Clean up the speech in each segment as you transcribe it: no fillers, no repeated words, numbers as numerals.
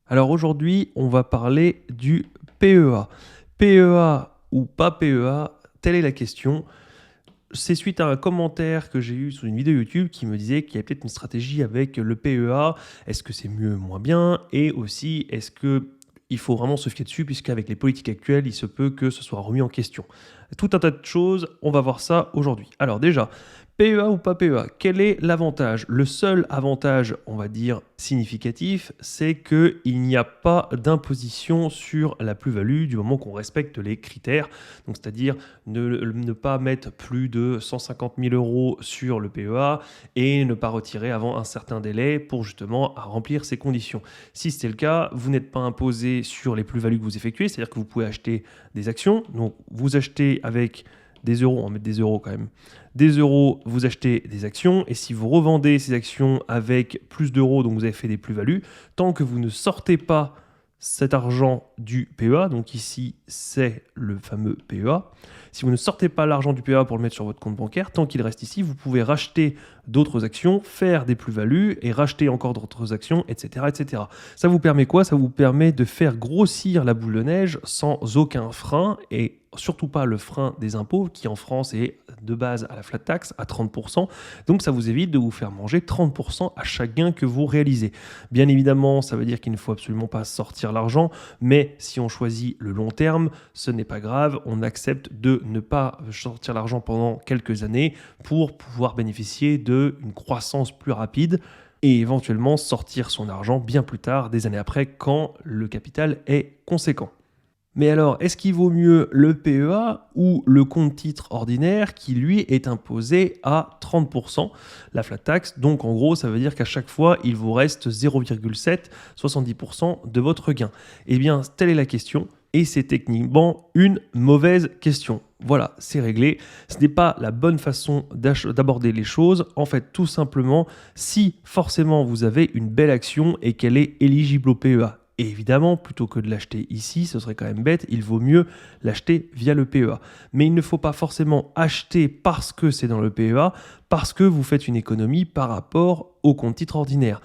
Alors aujourd'hui, on va parler du PEA. PEA ou pas PEA, telle est la question. C'est suite à un commentaire que j'ai eu sous une vidéo YouTube qui me disait qu'il y avait peut-être une stratégie avec le PEA. Est-ce que c'est mieux, moins bien? Et aussi, est-ce que il faut vraiment se fier dessus puisqu'avec les politiques actuelles, il se peut que ce soit remis en question. Tout un tas de choses, on va voir ça aujourd'hui. Alors déjà, PEA ou pas PEA, quel est l'avantage? Le seul avantage, on va dire, significatif, c'est qu'il n'y a pas d'imposition sur la plus-value du moment qu'on respecte les critères. Donc, c'est-à-dire ne pas mettre plus de 150 000 euros sur le PEA et ne pas retirer avant un certain délai pour justement remplir ces conditions. Si c'est le cas, vous n'êtes pas imposé sur les plus-values que vous effectuez, c'est-à-dire que vous pouvez acheter des actions. Donc, vous achetez avec des euros, on va mettre des euros quand même. Des euros, vous achetez des actions et si vous revendez ces actions avec plus d'euros, donc vous avez fait des plus-values, tant que vous ne sortez pas cet argent du PEA, donc ici c'est le fameux PEA, si vous ne sortez pas l'argent du PEA pour le mettre sur votre compte bancaire, tant qu'il reste ici, vous pouvez racheter d'autres actions, faire des plus-values et racheter encore d'autres actions, etc., etc. Ça vous permet quoi? Ça vous permet de faire grossir la boule de neige sans aucun frein et surtout pas le frein des impôts qui en France est de base à la flat tax à 30%. Donc ça vous évite de vous faire manger 30% à chaque gain que vous réalisez. Bien évidemment, ça veut dire qu'il ne faut absolument pas sortir l'argent, mais si on choisit le long terme, ce n'est pas grave, on accepte de ne pas sortir l'argent pendant quelques années pour pouvoir bénéficier d'une croissance plus rapide et éventuellement sortir son argent bien plus tard, des années après, quand le capital est conséquent. Mais alors, est-ce qu'il vaut mieux le PEA ou le compte titre ordinaire qui, lui, est imposé à 30%, la flat tax? Donc, en gros, ça veut dire qu'à chaque fois, il vous reste 0,7, 70% de votre gain. Eh bien, telle est la question et c'est techniquement une mauvaise question. Voilà, c'est réglé. Ce n'est pas la bonne façon d'aborder les choses. En fait, tout simplement, si forcément vous avez une belle action et qu'elle est éligible au PEA, et évidemment, plutôt que de l'acheter ici, ce serait quand même bête, il vaut mieux l'acheter via le PEA. Mais il ne faut pas forcément acheter parce que c'est dans le PEA, parce que vous faites une économie par rapport au compte titre ordinaire.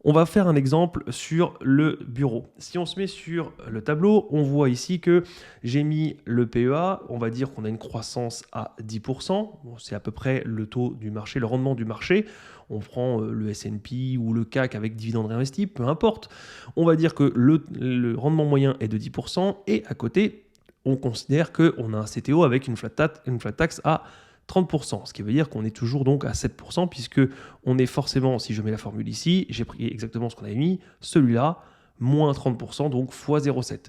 On va faire un exemple sur le bureau. Si on se met sur le tableau, on voit ici que j'ai mis le PEA, on va dire qu'on a une croissance à 10%, bon, c'est à peu près le taux du marché, le rendement du marché. On prend le S&P ou le CAC avec dividendes réinvestis, peu importe. On va dire que le rendement moyen est de 10% et à côté, on considère qu'on a un CTO avec une flat tax à 30%, ce qui veut dire qu'on est toujours donc à 7%, puisque on est forcément, si je mets la formule ici, j'ai pris exactement ce qu'on avait mis, celui-là, moins 30%, donc x 0,7.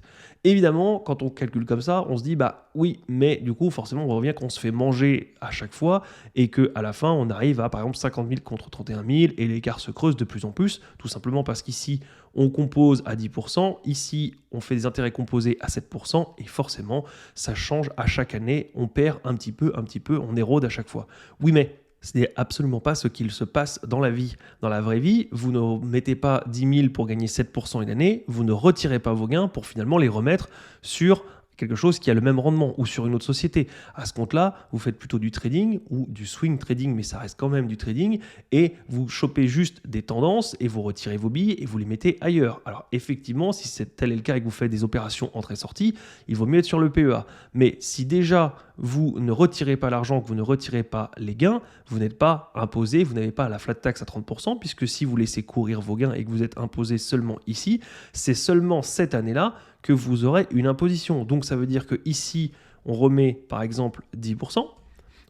Évidemment, quand on calcule comme ça, on se dit, bah oui, mais du coup, forcément, on revient qu'on se fait manger à chaque fois et qu'à la fin, on arrive à, par exemple, 50 000 contre 31 000 et l'écart se creuse de plus en plus, tout simplement parce qu'ici, on compose à 10%, ici, on fait des intérêts composés à 7% et forcément, ça change à chaque année, on perd un petit peu, on érode à chaque fois. Oui, mais ce n'est absolument pas ce qu'il se passe dans la vie. Dans la vraie vie, vous ne mettez pas 10 000 pour gagner 7% une année, vous ne retirez pas vos gains pour finalement les remettre sur quelque chose qui a le même rendement ou sur une autre société. À ce compte-là, vous faites plutôt du trading ou du swing trading, mais ça reste quand même du trading, et vous chopez juste des tendances et vous retirez vos billes et vous les mettez ailleurs. Alors effectivement, si tel est le cas et que vous faites des opérations entrée-sortie, il vaut mieux être sur le PEA. Mais si déjà vous ne retirez pas l'argent, que vous ne retirez pas les gains, vous n'êtes pas imposé, vous n'avez pas la flat tax à 30%, puisque si vous laissez courir vos gains et que vous êtes imposé seulement ici, c'est seulement cette année-là que vous aurez une imposition. Donc ça veut dire que ici, on remet par exemple 10%,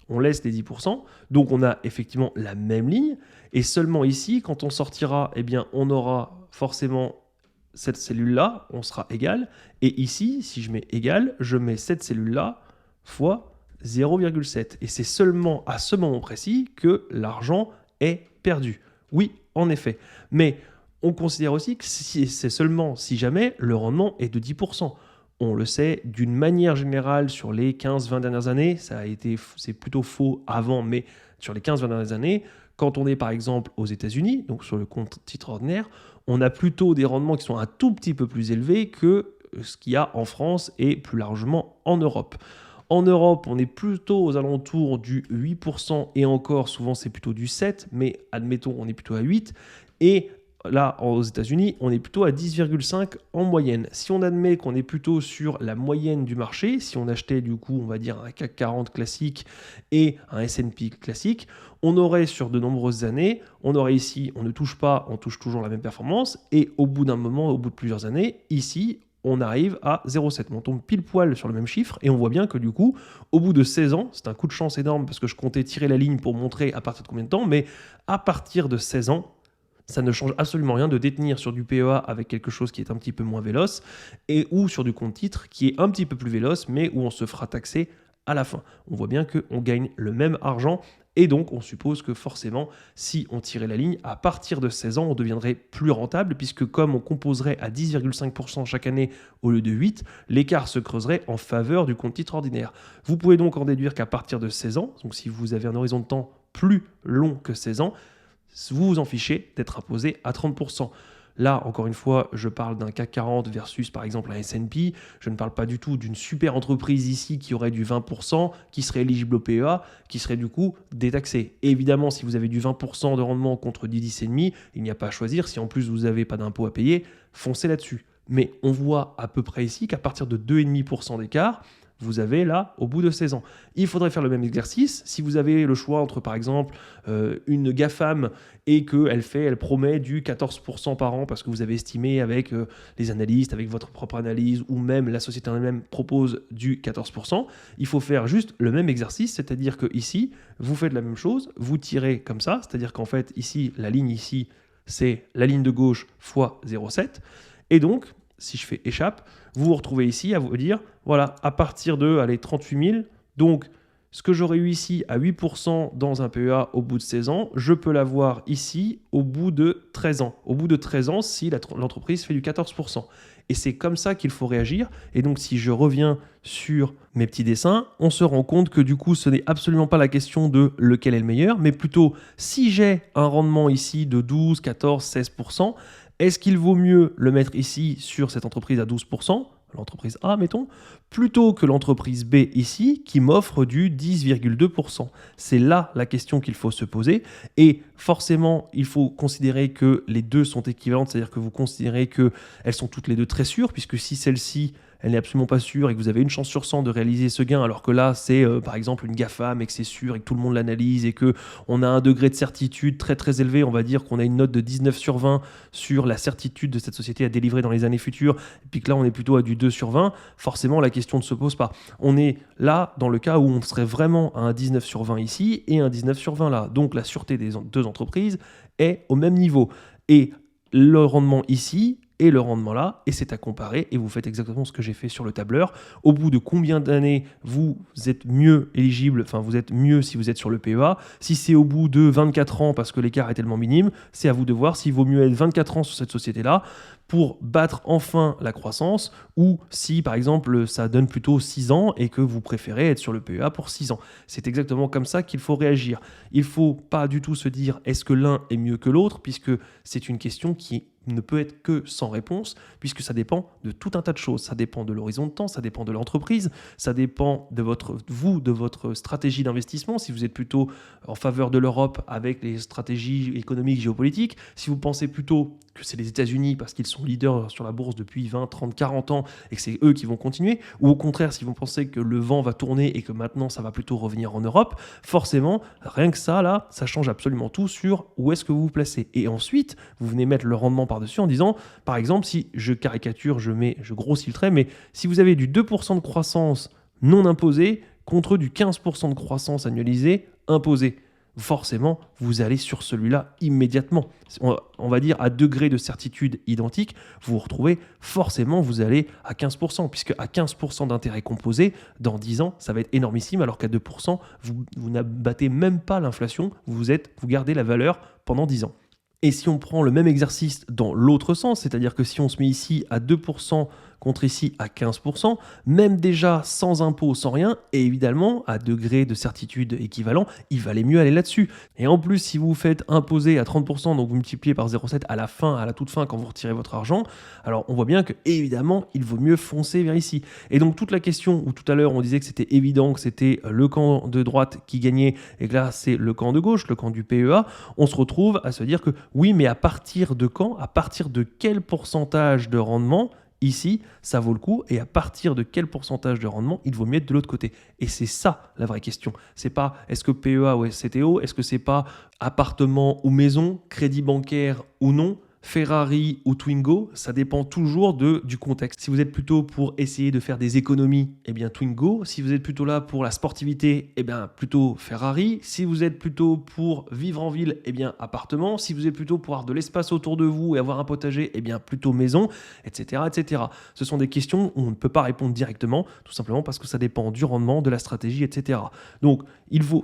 on laisse les 10%, donc on a effectivement la même ligne, et seulement ici, quand on sortira, eh bien, on aura forcément cette cellule-là, on sera égal, et ici, si je mets égal, je mets cette cellule-là fois 0,7. Et c'est seulement à ce moment précis que l'argent est perdu. Oui, en effet. Mais on considère aussi que c'est seulement si jamais le rendement est de 10%. On le sait, d'une manière générale, sur les 15-20 dernières années, c'est plutôt faux avant, mais sur les 15-20 dernières années, quand on est par exemple aux États-Unis, donc sur le compte titre ordinaire, on a plutôt des rendements qui sont un tout petit peu plus élevés que ce qu'il y a en France et plus largement en Europe. En Europe, on est plutôt aux alentours du 8% et encore, souvent c'est plutôt du 7%, mais admettons, on est plutôt à 8%. Et là, aux États-Unis, on est plutôt à 10,5 en moyenne. Si on admet qu'on est plutôt sur la moyenne du marché, si on achetait du coup, on va dire un CAC 40 classique et un S&P classique, on aurait sur de nombreuses années, on aurait ici, on ne touche pas, on touche toujours la même performance, et au bout d'un moment, au bout de plusieurs années, ici, on arrive à 0,7. On tombe pile poil sur le même chiffre, et on voit bien que du coup, au bout de 16 ans, c'est un coup de chance énorme parce que je comptais tirer la ligne pour montrer à partir de combien de temps, mais à partir de 16 ans, ça ne change absolument rien de détenir sur du PEA avec quelque chose qui est un petit peu moins véloce et ou sur du compte titre qui est un petit peu plus véloce mais où on se fera taxer à la fin. On voit bien qu'on gagne le même argent et donc on suppose que forcément si on tirait la ligne, à partir de 16 ans, on deviendrait plus rentable puisque comme on composerait à 10,5% chaque année au lieu de 8, l'écart se creuserait en faveur du compte titre ordinaire. Vous pouvez donc en déduire qu'à partir de 16 ans, donc si vous avez un horizon de temps plus long que 16 ans, vous vous en fichez d'être imposé à 30%. Là, encore une fois, je parle d'un CAC 40 versus par exemple un S&P. Je ne parle pas du tout d'une super entreprise ici qui aurait du 20%, qui serait éligible au PEA, qui serait du coup détaxée. Évidemment, si vous avez du 20% de rendement contre du 10,5, il n'y a pas à choisir. Si en plus vous n'avez pas d'impôt à payer, foncez là-dessus. Mais on voit à peu près ici qu'à partir de 2,5% d'écart, vous avez là, au bout de 16 ans. Il faudrait faire le même exercice. Si vous avez le choix entre, par exemple, une GAFAM et qu'elle promet du 14% par an parce que vous avez estimé avec les analystes, avec votre propre analyse, ou même la société en elle-même propose du 14%, il faut faire juste le même exercice, c'est-à-dire que ici, vous faites la même chose, vous tirez comme ça, c'est-à-dire qu'en fait, ici, la ligne ici, c'est la ligne de gauche fois 0,7. Et donc, si je fais échappe, vous vous retrouvez ici à vous dire, voilà, à partir de 38 000, donc ce que j'aurais eu ici à 8% dans un PEA au bout de 16 ans, je peux l'avoir ici au bout de 13 ans. Au bout de 13 ans, si l'entreprise fait du 14%. Et c'est comme ça qu'il faut réagir. Et donc, si je reviens sur mes petits dessins, on se rend compte que du coup, ce n'est absolument pas la question de lequel est le meilleur, mais plutôt si j'ai un rendement ici de 12, 14, 16%, est-ce qu'il vaut mieux le mettre ici sur cette entreprise à 12%, l'entreprise A, mettons, plutôt que l'entreprise B ici qui m'offre du 10,2%. C'est là la question qu'il faut se poser. Et forcément, il faut considérer que les deux sont équivalentes, c'est-à-dire que vous considérez qu'elles sont toutes les deux très sûres, puisque si celle-ci, elle n'est absolument pas sûre et que vous avez une chance sur 100 de réaliser ce gain, alors que là, c'est par exemple une GAFAM et que c'est sûr et que tout le monde l'analyse et qu'on a un degré de certitude très très élevé, on va dire qu'on a une note de 19 sur 20 sur la certitude de cette société à délivrer dans les années futures, et puis que là, on est plutôt à du 2 sur 20, forcément, la question ne se pose pas. On est là dans le cas où on serait vraiment à un 19 sur 20 ici et un 19 sur 20 là. Donc, la sûreté des deux entreprises est au même niveau. Et le rendement ici et le rendement là, et c'est à comparer, et vous faites exactement ce que j'ai fait sur le tableur. Au bout de combien d'années vous êtes mieux éligible, enfin vous êtes mieux si vous êtes sur le PEA. Si c'est au bout de 24 ans parce que l'écart est tellement minime, c'est à vous de voir s'il vaut mieux être 24 ans sur cette société-là pour battre enfin la croissance, ou si par exemple ça donne plutôt 6 ans et que vous préférez être sur le PEA pour 6 ans. C'est exactement comme ça qu'il faut réagir. Il ne faut pas du tout se dire est-ce que l'un est mieux que l'autre, puisque c'est une question qui ne peut être que sans réponse, puisque ça dépend de tout un tas de choses. Ça dépend de l'horizon de temps, ça dépend de l'entreprise, ça dépend de votre stratégie d'investissement, si vous êtes plutôt en faveur de l'Europe avec les stratégies économiques, géopolitiques, si vous pensez plutôt que c'est les États-Unis parce qu'ils sont leaders sur la bourse depuis 20, 30, 40 ans et que c'est eux qui vont continuer, ou au contraire, si vous pensez que le vent va tourner et que maintenant ça va plutôt revenir en Europe, forcément, rien que ça, là, ça change absolument tout sur où est-ce que vous vous placez. Et ensuite, vous venez mettre le rendement par-dessus en disant, par exemple, si je caricature, je grossis le trait, mais si vous avez du 2% de croissance non imposée contre du 15% de croissance annualisée imposée, forcément, vous allez sur celui-là immédiatement. On va dire à degré de certitude identique, vous vous retrouvez forcément, vous allez à 15%, puisque à 15% d'intérêt composé, dans 10 ans, ça va être énormissime, alors qu'à 2%, vous n'abattez même pas l'inflation, vous gardez la valeur pendant 10 ans. Et si on prend le même exercice dans l'autre sens, c'est-à-dire que si on se met ici à 2% contre ici à 15%, même déjà sans impôt, sans rien, et évidemment, à degré de certitude équivalent, il valait mieux aller là-dessus. Et en plus, si vous vous faites imposer à 30%, donc vous multipliez par 0,7 à la fin, à la toute fin, quand vous retirez votre argent, alors on voit bien que, évidemment, il vaut mieux foncer vers ici. Et donc toute la question où tout à l'heure on disait que c'était évident que c'était le camp de droite qui gagnait et que là c'est le camp de gauche, le camp du PEA, on se retrouve à se dire que oui, mais à partir de quand, à partir de quel pourcentage de rendement ici, ça vaut le coup, et à partir de quel pourcentage de rendement il vaut mieux être de l'autre côté. Et c'est ça la vraie question. C'est pas est-ce que PEA ou SCTO, est-ce que c'est pas appartement ou maison, crédit bancaire ou non, Ferrari ou Twingo, ça dépend toujours du contexte. Si vous êtes plutôt pour essayer de faire des économies, eh bien Twingo. Si vous êtes plutôt là pour la sportivité, eh bien plutôt Ferrari. Si vous êtes plutôt pour vivre en ville, eh bien appartement. Si vous êtes plutôt pour avoir de l'espace autour de vous et avoir un potager, eh bien plutôt maison, etc., etc. Ce sont des questions où on ne peut pas répondre directement, tout simplement parce que ça dépend du rendement, de la stratégie, etc. Donc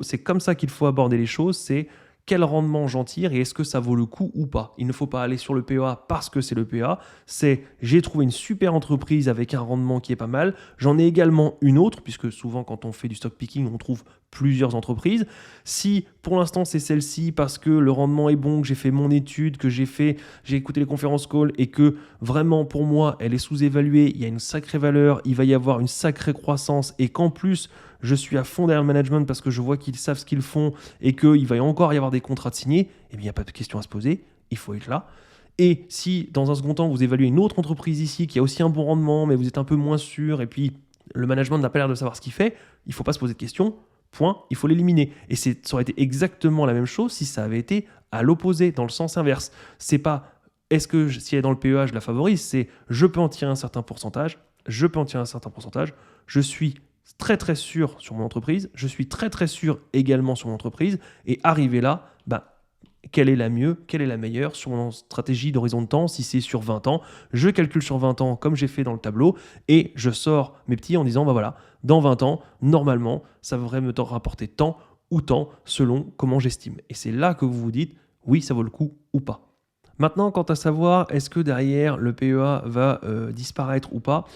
c'est comme ça qu'il faut aborder les choses, c'est quel rendement j'en tire et est-ce que ça vaut le coup ou pas. Il ne faut pas aller sur le PEA parce que c'est le PEA, c'est j'ai trouvé une super entreprise avec un rendement qui est pas mal, j'en ai également une autre, puisque souvent quand on fait du stock picking, on trouve plusieurs entreprises. Si pour l'instant c'est celle-ci parce que le rendement est bon, que j'ai fait mon étude, que j'ai écouté les conférences call et que vraiment pour moi elle est sous-évaluée, il y a une sacrée valeur, il va y avoir une sacrée croissance et qu'en plus je suis à fond derrière le management parce que je vois qu'ils savent ce qu'ils font et qu'il va encore y avoir des contrats de signés, eh bien il n'y a pas de question à se poser, il faut être là. Et si dans un second temps vous évaluez une autre entreprise ici qui a aussi un bon rendement mais vous êtes un peu moins sûr et puis le management n'a pas l'air de savoir ce qu'il fait, il ne faut pas se poser de questions. Point, il faut l'éliminer. Et ça aurait été exactement la même chose si ça avait été à l'opposé, dans le sens inverse. C'est pas est-ce que si elle est dans le PEA, je la favorise, c'est je peux en tirer un certain pourcentage, je suis très très sûr sur mon entreprise, je suis très très sûr également sur mon entreprise, et arrivé là, quelle est la mieux, quelle est la meilleure sur mon stratégie d'horizon de temps, si c'est sur 20 ans, je calcule sur 20 ans comme j'ai fait dans le tableau, et je sors mes petits en disant, voilà, dans 20 ans, normalement, ça devrait me rapporter tant ou tant, selon comment j'estime. Et c'est là que vous vous dites, oui, ça vaut le coup ou pas. Maintenant, quant à savoir, est-ce que derrière, le PEA va disparaître ou pas,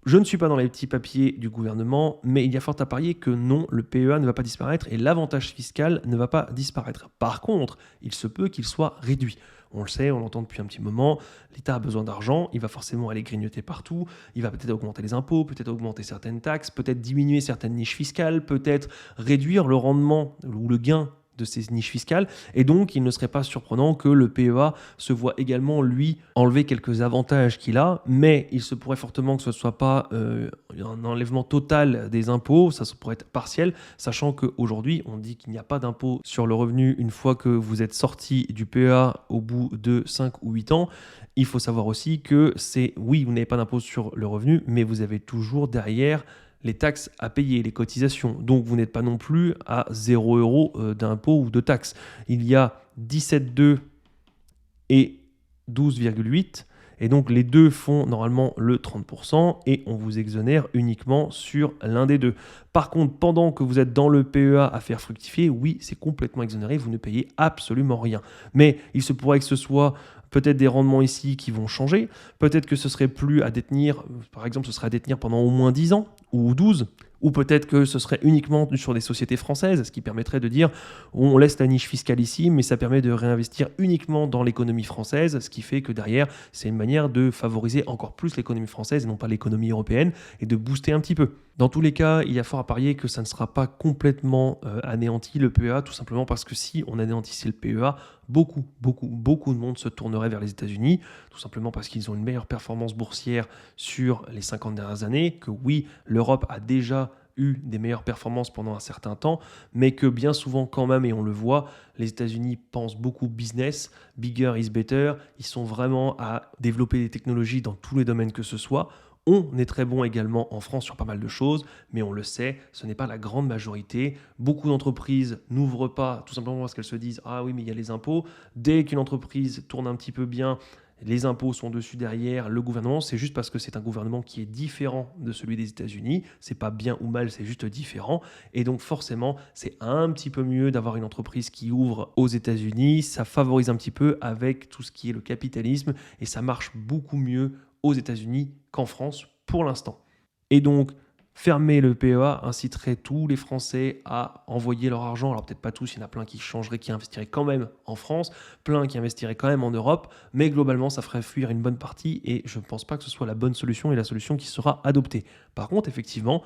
je ne suis pas dans les petits papiers du gouvernement, mais il y a fort à parier que non, le PEA ne va pas disparaître et l'avantage fiscal ne va pas disparaître. Par contre, il se peut qu'il soit réduit. On le sait, on l'entend depuis un petit moment, l'État a besoin d'argent, il va forcément aller grignoter partout, il va peut-être augmenter les impôts, peut-être augmenter certaines taxes, peut-être diminuer certaines niches fiscales, peut-être réduire le rendement ou le gain de ces niches fiscales, et donc il ne serait pas surprenant que le PEA se voit également, lui, enlever quelques avantages qu'il a, mais il se pourrait fortement que ce ne soit pas un enlèvement total des impôts, ça pourrait être partiel, sachant qu'aujourd'hui, on dit qu'il n'y a pas d'impôt sur le revenu une fois que vous êtes sorti du PEA au bout de 5 ou 8 ans. Il faut savoir aussi que oui, vous n'avez pas d'impôt sur le revenu, mais vous avez toujours derrière les taxes à payer, les cotisations. Donc vous n'êtes pas non plus à 0 € d'impôt ou de taxes. Il y a 17,2 et 12,8. Et donc les deux font normalement le 30% et on vous exonère uniquement sur l'un des deux. Par contre, pendant que vous êtes dans le PEA à faire fructifier, oui, c'est complètement exonéré, vous ne payez absolument rien. Mais il se pourrait que ce soit peut-être des rendements ici qui vont changer, peut-être que ce serait plus à détenir, par exemple ce serait à détenir pendant au moins 10 ans ou 12, ou peut-être que ce serait uniquement sur des sociétés françaises, ce qui permettrait de dire on laisse la niche fiscale ici, mais ça permet de réinvestir uniquement dans l'économie française, ce qui fait que derrière, c'est une manière de favoriser encore plus l'économie française et non pas l'économie européenne, et de booster un petit peu. Dans tous les cas, il y a fort à parier que ça ne sera pas complètement anéanti le PEA, tout simplement parce que si on anéantissait le PEA, beaucoup de monde se tournerait vers les États-Unis, tout simplement parce qu'ils ont une meilleure performance boursière sur les 50 dernières années, que oui, l'Europe a déjà eu des meilleures performances pendant un certain temps, mais que bien souvent quand même, et on le voit, les États-Unis pensent beaucoup business, bigger is better, ils sont vraiment à développer des technologies dans tous les domaines que ce soit. On est très bon également en France sur pas mal de choses, mais on le sait, ce n'est pas la grande majorité. Beaucoup d'entreprises n'ouvrent pas, tout simplement parce qu'elles se disent « Ah oui, mais il y a les impôts ». Dès qu'une entreprise tourne un petit peu bien, les impôts sont dessus derrière, le gouvernement, c'est juste parce que c'est un gouvernement qui est différent de celui des États-Unis. C'est pas bien ou mal, c'est juste différent. Et donc forcément, c'est un petit peu mieux d'avoir une entreprise qui ouvre aux États-Unis. Ça favorise un petit peu avec tout ce qui est le capitalisme et ça marche beaucoup mieux aux États-Unis qu'en France pour l'instant. Et donc, fermer le PEA inciterait tous les Français à envoyer leur argent. Alors peut-être pas tous, il y en a plein qui changeraient, qui investiraient quand même en France, plein qui investiraient quand même en Europe, mais globalement, ça ferait fuir une bonne partie et je ne pense pas que ce soit la bonne solution et la solution qui sera adoptée. Par contre, effectivement,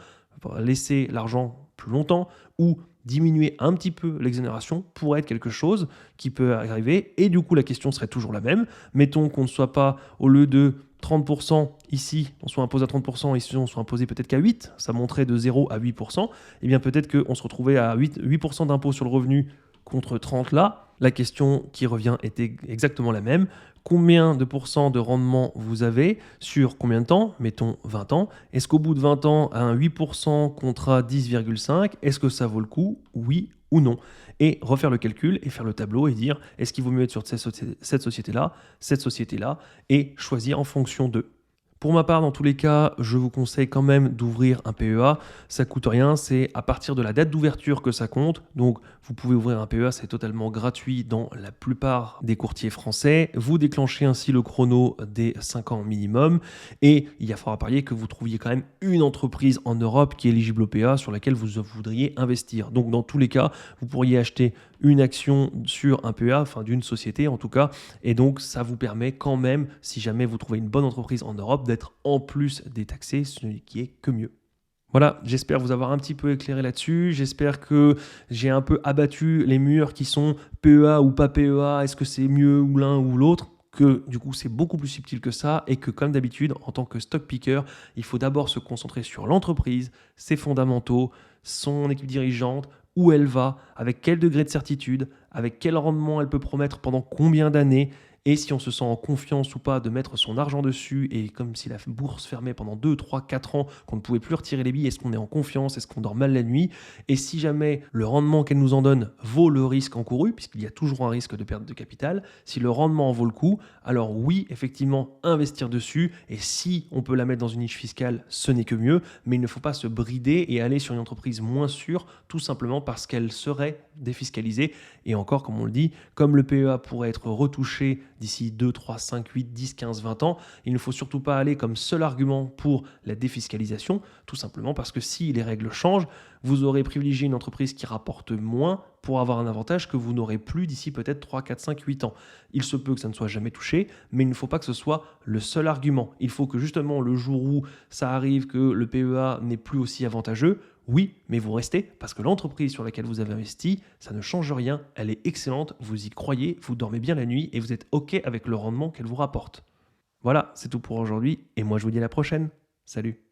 laisser l'argent plus longtemps ou diminuer un petit peu l'exonération pourrait être quelque chose qui peut arriver. Et du coup, la question serait toujours la même. Mettons qu'on ne soit pas, au lieu de 30% ici, on soit imposé à 30%, ici on soit imposé peut-être qu'à 8%, ça monterait de 0 à 8%, et bien peut-être qu'on se retrouvait à 8% d'impôt sur le revenu contre 30 là. La question qui revient était exactement la même. Combien de pourcents de rendement vous avez sur combien de temps? Mettons 20 ans. Est-ce qu'au bout de 20 ans, à un 8% contre 10,5, est-ce que ça vaut le coup? Oui ou non? Et refaire le calcul et faire le tableau et dire est-ce qu'il vaut mieux être sur cette société-là, et choisir en fonction d'eux. Pour ma part, dans tous les cas, je vous conseille quand même d'ouvrir un PEA. Ça coûte rien, c'est à partir de la date d'ouverture que ça compte. Donc, vous pouvez ouvrir un PEA, c'est totalement gratuit dans la plupart des courtiers français. Vous déclenchez ainsi le chrono des 5 ans minimum. Et il y a fort à parier que vous trouviez quand même une entreprise en Europe qui est éligible au PEA sur laquelle vous voudriez investir. Donc, dans tous les cas, vous pourriez acheter une action sur un PEA, enfin d'une société en tout cas. Et donc, ça vous permet quand même, si jamais vous trouvez une bonne entreprise en Europe, d'être en plus détaxé, ce qui est que mieux. Voilà, j'espère vous avoir un petit peu éclairé là-dessus. J'espère que j'ai un peu abattu les murs qui sont PEA ou pas PEA, est-ce que c'est mieux ou l'un ou l'autre, que du coup c'est beaucoup plus subtil que ça et que comme d'habitude, en tant que stock picker, il faut d'abord se concentrer sur l'entreprise, ses fondamentaux, son équipe dirigeante, où elle va, avec quel degré de certitude, avec quel rendement elle peut promettre pendant combien d'années, et si on se sent en confiance ou pas de mettre son argent dessus, et comme si la bourse fermait pendant 2, 3, 4 ans, qu'on ne pouvait plus retirer les billes, est-ce qu'on est en confiance, est-ce qu'on dort mal la nuit, et si jamais le rendement qu'elle nous en donne vaut le risque encouru, puisqu'il y a toujours un risque de perte de capital, si le rendement en vaut le coup, alors oui, effectivement, investir dessus, et si on peut la mettre dans une niche fiscale, ce n'est que mieux, mais il ne faut pas se brider et aller sur une entreprise moins sûre, tout simplement parce qu'elle serait défiscalisée, et encore, comme on le dit, comme le PEA pourrait être retouché d'ici 2, 3, 5, 8, 10, 15, 20 ans, il ne faut surtout pas aller comme seul argument pour la défiscalisation, tout simplement parce que si les règles changent, vous aurez privilégié une entreprise qui rapporte moins pour avoir un avantage que vous n'aurez plus d'ici peut-être 3, 4, 5, 8 ans. Il se peut que ça ne soit jamais touché, mais il ne faut pas que ce soit le seul argument. Il faut que justement le jour où ça arrive que le PEA n'est plus aussi avantageux, oui, mais vous restez parce que l'entreprise sur laquelle vous avez investi, ça ne change rien, elle est excellente, vous y croyez, vous dormez bien la nuit et vous êtes OK avec le rendement qu'elle vous rapporte. Voilà, c'est tout pour aujourd'hui et moi je vous dis à la prochaine. Salut!